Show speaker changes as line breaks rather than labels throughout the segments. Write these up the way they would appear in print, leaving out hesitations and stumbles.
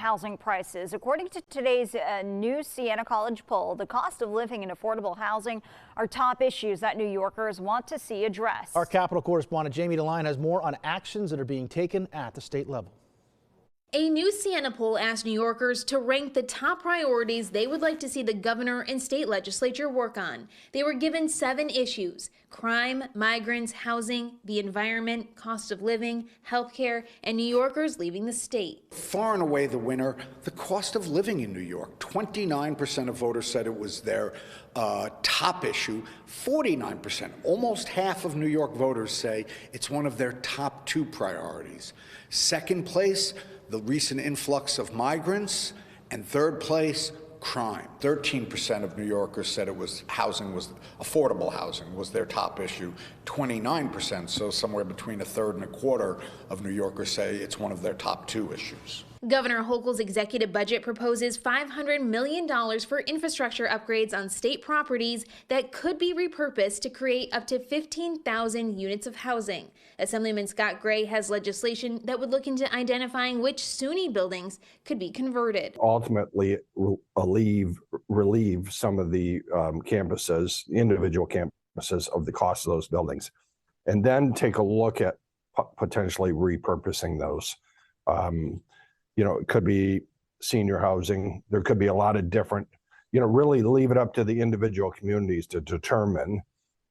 housing prices. According to today's new Siena College poll, the cost of living and affordable housing are top issues that New Yorkers want to see addressed.
Our Capitol correspondent Jamie DeLine has more on actions that are being taken at the state level.
A new Siena poll asked New Yorkers to rank the top priorities they would like to see the governor and state legislature work on. They were given 7 issues: crime, migrants, housing, the environment, cost of living, healthcare, and New Yorkers leaving the state.
Far and away the winner, the cost of living in New York. 29% of voters said it was their top issue. 49%, almost half of New York voters say it's one of their top 2 priorities. Second place, the recent influx of migrants, and third place, crime. 13% of New Yorkers said it was affordable housing was their top issue. 29%, so somewhere between a third and a quarter of New Yorkers say it's one of their top 2 issues.
Governor Hochul's executive budget proposes $500 million for infrastructure upgrades on state properties that could be repurposed to create up to 15,000 units of housing. Assemblyman Scott Gray has legislation that would look into identifying which SUNY buildings could be converted.
Ultimately, relieve some of the campuses, individual campuses, of the cost of those buildings, and then take a look at potentially repurposing those. It could be senior housing. There could be a lot of different, really leave it up to the individual communities to determine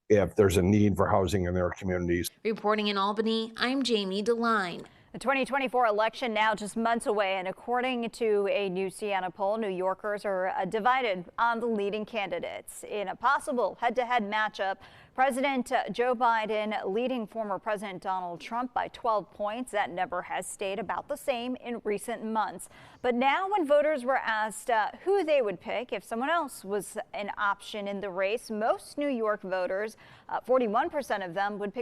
if there's a need for housing in their communities.
Reporting in Albany, I'm Jamie DeLine.
The 2024 election now just months away, and according to a new Siena poll, New Yorkers are divided on the leading candidates. In a possible head-to-head matchup, President Joe Biden leading former President Donald Trump by 12 points. That number has stayed about the same in recent months. But now when voters were asked who they would pick if someone else was an option in the race, most New York voters, 41% of them, would pick